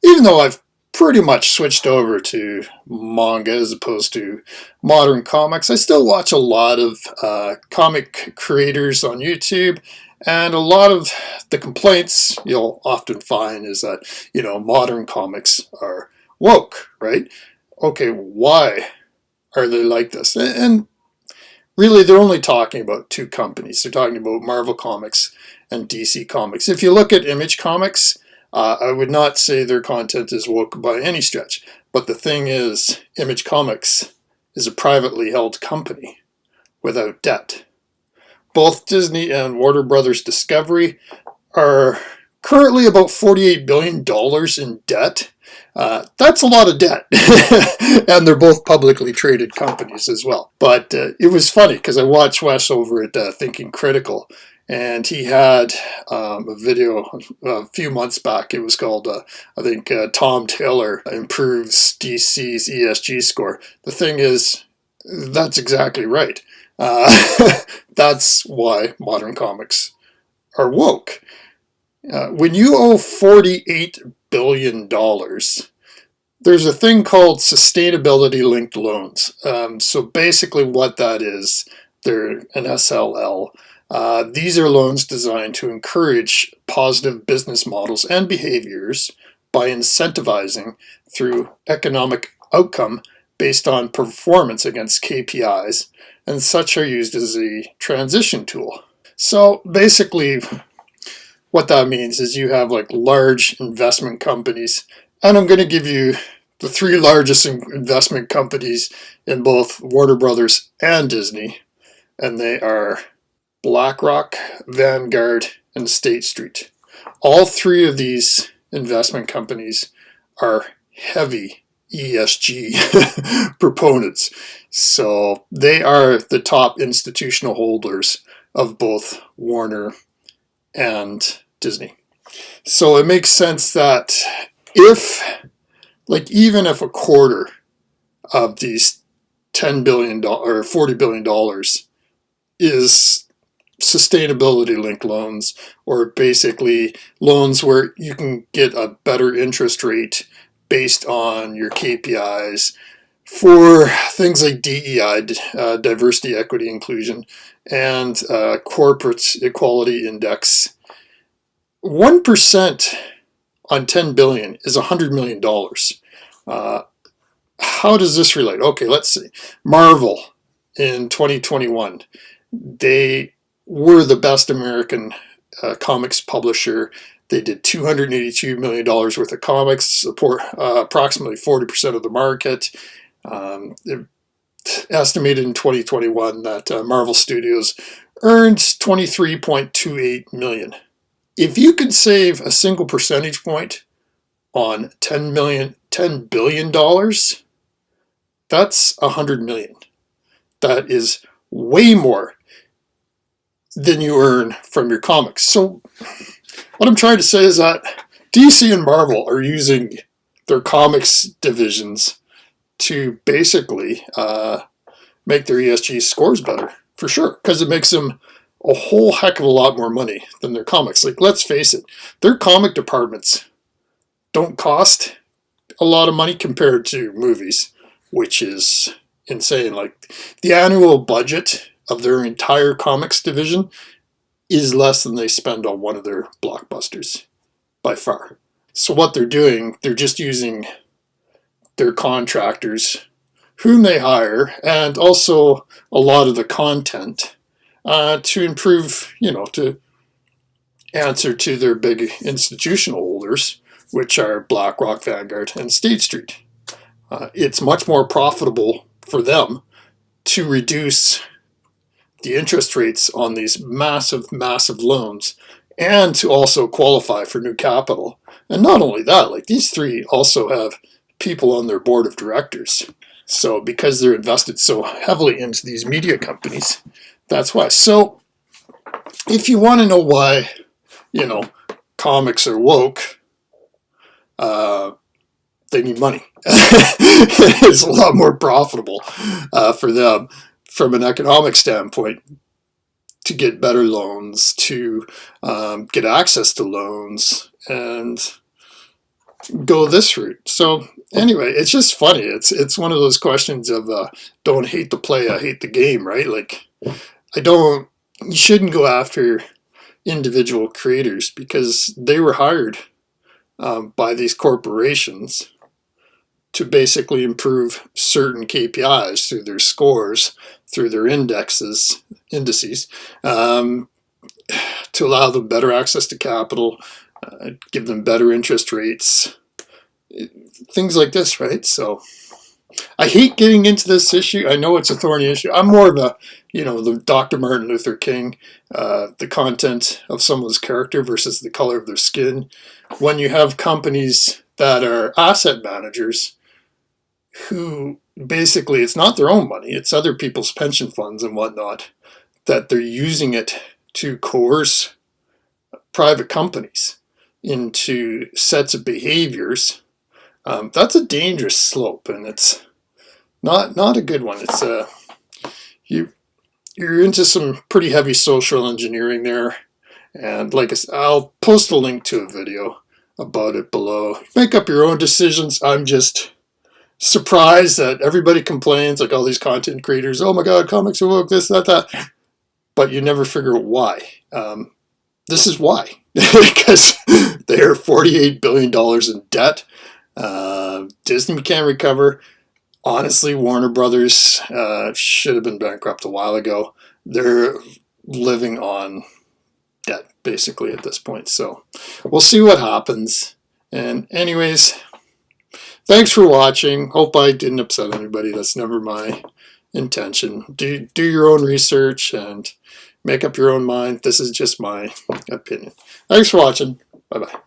even though I've pretty much switched over to manga as opposed to modern comics, I still watch a lot of comic creators on YouTube. And a lot of the complaints you'll often find is that, modern comics are woke, right? Okay, why are they like this? And really, they're only talking about two companies. They're talking about Marvel Comics and DC Comics. If you look at Image Comics, I would not say their content is woke by any stretch. But the thing is, Image Comics is a privately held company without debt. Both Disney and Warner Brothers Discovery are currently about $48 billion in debt. That's a lot of debt. And they're both publicly traded companies as well. But it was funny because I watched Wes over at Thinking Critical, and he had a video a few months back. It was called, I think, Tom Taylor Improves DC's ESG Score. The thing is, that's exactly right. That's why modern comics are woke. When you owe $48 billion, there's a thing called sustainability-linked loans. So basically what that is, they're an SLL. These are loans designed to encourage positive business models and behaviors by incentivizing through economic outcome based on performance against KPIs, and such are used as a transition tool. So basically, what that means is you have like large investment companies, and I'm going to give you the three largest investment companies in both Warner Brothers and Disney, and they are BlackRock, Vanguard, and State Street. All three of these investment companies are heavy ESG proponents. So they are the top institutional holders of both Warner and Disney. So it makes sense that even if a quarter of these $10 billion or $40 billion is sustainability linked loans, or basically loans where you can get a better interest rate based on your KPIs for things like DEI, diversity, equity, inclusion, and corporate equality index. 1% on 10 billion is $100 million. How does this relate? Okay, let's see. Marvel in 2021, they were the best American comics publisher. They did $282 million worth of comics, support approximately 40% of the market. Estimated in 2021 that Marvel Studios earned $23.28 million. If you could save a single percentage point on $10 billion, that's $100 million. That is way more than you earn from your comics. So what I'm trying to say is that DC and Marvel are using their comics divisions to basically make their ESG scores better, for sure, because it makes them a whole heck of a lot more money than their comics. Like, let's face it, their comic departments don't cost a lot of money compared to movies, which is insane. Like, the annual budget of their entire comics division is less than they spend on one of their blockbusters, by far. So what they're doing, they're just using their contractors, whom they hire, and also a lot of the content to improve, to answer to their big institutional holders, which are BlackRock, Vanguard, and State Street. It's much more profitable for them to reduce the interest rates on these massive, massive loans, and to also qualify for new capital. And not only that, like, these three also have people on their board of directors. So because they're invested so heavily into these media companies, that's why. So if you want to know why, comics are woke, they need money. It's a lot more profitable for them from an economic standpoint to get better loans, to get access to loans, and go this route. So anyway, it's just funny. It's one of those questions of don't hate the play, I hate the game, right? Like I don't. You shouldn't go after individual creators because they were hired by these corporations to basically improve certain KPIs through their scores, through their indices, to allow them better access to capital, give them better interest rates, things like this, right? So I hate getting into this issue. I know it's a thorny issue. I'm more of a, the Dr. Martin Luther King, the content of someone's character versus the color of their skin. When you have companies that are asset managers who basically, it's not their own money, it's other people's pension funds and whatnot, that they're using it to coerce private companies into sets of behaviors, that's a dangerous slope, and it's not a good one. It's you're into some pretty heavy social engineering there, and like I said, I'll post a link to a video about it below. Make up your own decisions. I'm just surprised that everybody complains, like all these content creators, oh my god, comics are woke, this, that, but you never figure out why. This is why. Because they're $48 billion in debt. Disney can't recover. Honestly, Warner Brothers should have been bankrupt a while ago. They're living on debt, basically, at this point. So we'll see what happens. And anyways, thanks for watching. Hope I didn't upset anybody. That's never my intention. Do your own research and make up your own mind. This is just my opinion. Thanks for watching. Bye-bye.